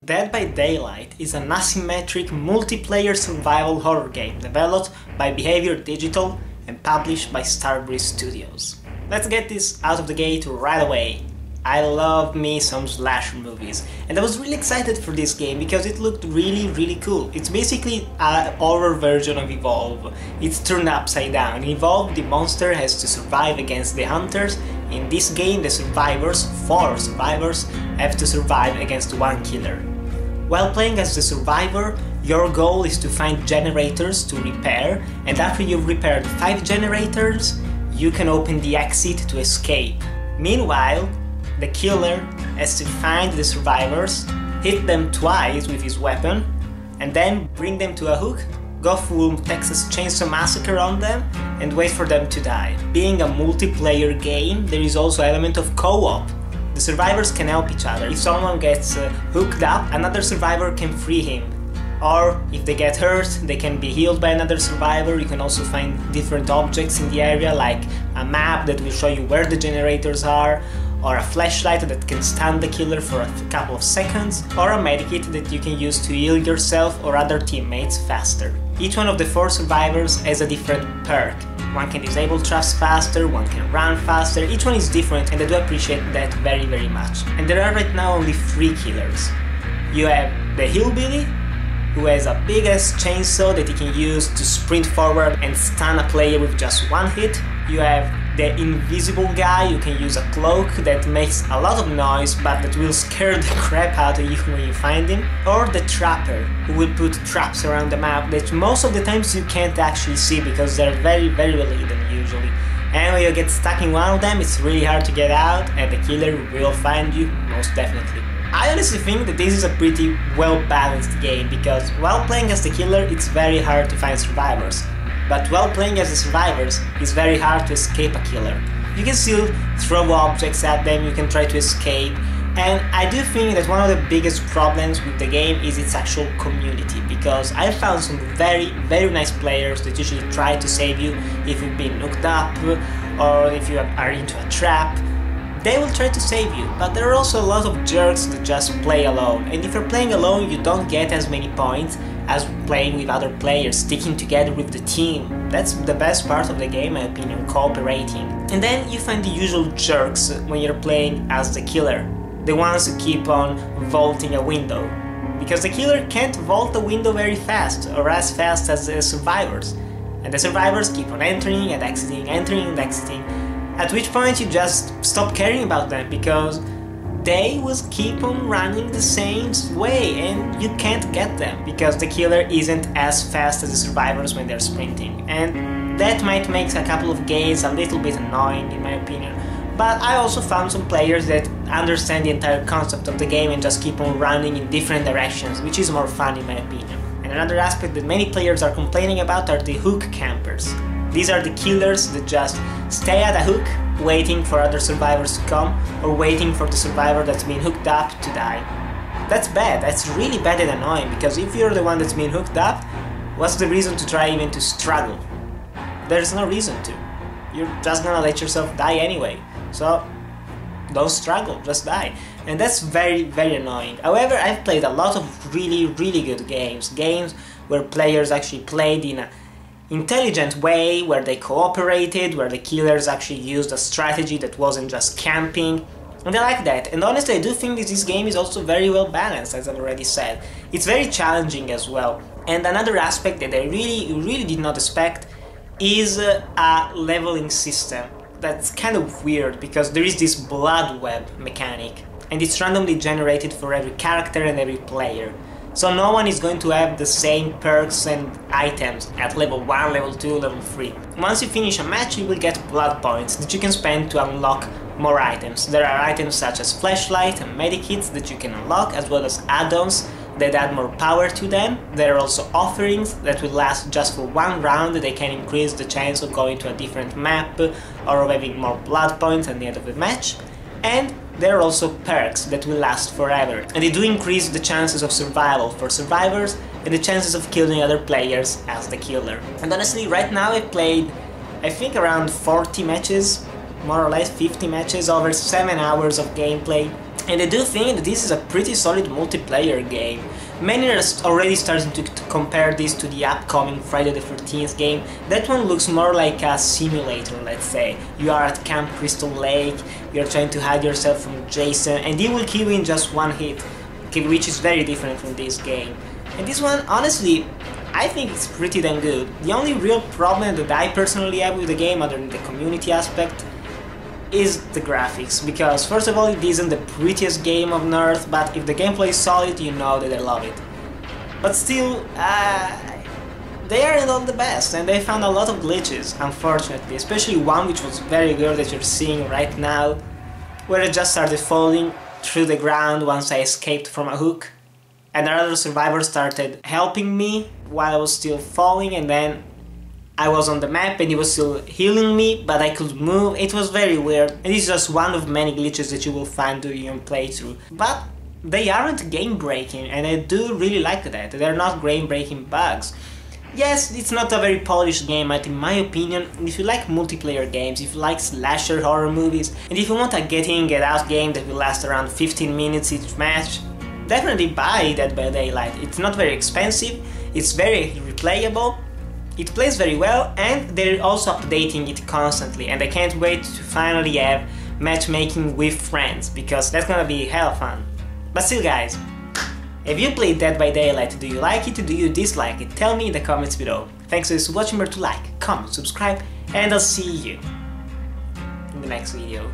Dead by Daylight is an asymmetric multiplayer survival horror game developed by Behaviour Digital and published by Starbreeze Studios. Let's get this out of the gate right away. I love me some slasher movies, and I was really excited for this game because it looked really cool. It's basically a horror version of Evolve. It's turned upside down. In Evolve, the monster has to survive against the hunters. In this game, the survivors, 4 survivors, have to survive against one killer. While playing as the survivor, your goal is to find generators to repair, and after you've repaired 5 generators, you can open the exit to escape. Meanwhile, the killer has to find the survivors, hit them twice with his weapon, and then bring them to a hook, go full Texas Chainsaw Massacre on them, and wait for them to die. Being a multiplayer game, there is also an element of co-op. The survivors can help each other. If someone gets hooked up, another survivor can free him. Or if they get hurt, they can be healed by another survivor. You can also find different objects in the area, like a map that will show you where the generators are, or a flashlight that can stun the killer for a couple of seconds, or a medikit that you can use to heal yourself or other teammates faster. Each one of the 4 survivors has a different perk. One can disable traps faster, one can run faster, each one is different, and I do appreciate that very much. And there are right now only 3 killers. You have the hillbilly, who has a big ass chainsaw that he can use to sprint forward and stun a player with just one hit. You have the invisible guy who can use a cloak that makes a lot of noise but that will scare the crap out of you when you find him. Or the trapper, who will put traps around the map that most of the times you can't actually see because they're very well hidden usually. And when you get stuck in one of them, it's really hard to get out, and the killer will find you, most definitely. I honestly think that this is a pretty well balanced game, because while playing as the killer, it's very hard to find survivors. But while playing as the survivors, it's very hard to escape a killer. You can still throw objects at them, you can try to escape, and I do think that one of the biggest problems with the game is its actual community, because I found some very nice players that usually try to save you if you've been hooked up or if you are into a trap. They will try to save you, but there are also a lot of jerks that just play alone, and if you're playing alone you don't get as many points as playing with other players, sticking together with the team. That's the best part of the game, in my opinion, cooperating. And then you find the usual jerks when you're playing as the killer, the ones who keep on vaulting a window, because the killer can't vault the window very fast, or as fast as the survivors, and the survivors keep on entering and exiting, at which point you just stop caring about them, because they will keep on running the same way and you can't get them, because the killer isn't as fast as the survivors when they're sprinting. And that might make a couple of games a little bit annoying in my opinion. But I also found some players that understand the entire concept of the game and just keep on running in different directions, which is more fun in my opinion. And another aspect that many players are complaining about are the hook campers. These are the killers that just stay at a hook, waiting for other survivors to come, or waiting for the survivor that's been hooked up to die. That's bad, that's really bad and annoying, because if you're the one that's been hooked up, what's the reason to try even to struggle? There's no reason to. You're just gonna let yourself die anyway, so don't struggle, just die. And that's very annoying. However, I've played a lot of really good games where players actually played in a intelligent way, where they cooperated, where the killers actually used a strategy that wasn't just camping, and I like that. And honestly, I do think that this game is also very well balanced, as I've already said. It's very challenging as well. And another aspect that I really did not expect is a leveling system. That's kind of weird, because there is this blood web mechanic, and it's randomly generated for every character and every player. So no one is going to have the same perks and items at level 1, level 2, level 3. Once you finish a match, you will get blood points that you can spend to unlock more items. There are items such as flashlight and medikits that you can unlock, as well as add-ons that add more power to them. There are also offerings that will last just for 1 round. They can increase the chance of going to a different map or of having more blood points at the end of the match. And there are also perks that will last forever, and they do increase the chances of survival for survivors and the chances of killing other players as the killer. And honestly, right now I played, I think, around 40 matches, more or less 50 matches, over 7 hours of gameplay, And I do think that this is a pretty solid multiplayer game. Many are already starting to compare this to the upcoming Friday the 13th game. That one looks more like a simulator, let's say. You are at Camp Crystal Lake, you're trying to hide yourself from Jason, and he will kill you in just one hit, which is very different from this game. And this one, honestly, I think it's pretty damn good. The only real problem that I personally have with the game, other than the community aspect, is the graphics, because first of all it isn't the prettiest game on earth, but if the gameplay is solid, you know that I love it. But still, they aren't all the best, and they found a lot of glitches, unfortunately, especially one which was very good that you're seeing right now, where I just started falling through the ground once I escaped from a hook, and another survivor started helping me while I was still falling, and then I was on the map and he was still healing me, but I could move. It was very weird, and it's just one of many glitches that you will find during your playthrough. But they aren't game-breaking, and I do really like that. They're not game-breaking bugs. Yes, it's not a very polished game, but in my opinion, if you like multiplayer games, if you like slasher horror movies, and if you want a get-in, get-out game that will last around 15 minutes each match, definitely buy Dead by Daylight. It's not very expensive, it's very replayable, it plays very well, and they're also updating it constantly, and I can't wait to finally have matchmaking with friends, because that's gonna be hell fun. But still guys, if you played Dead by Daylight, do you like it, do you dislike it? Tell me in the comments below. Thanks for watching, remember to like, comment, subscribe, and I'll see you in the next video.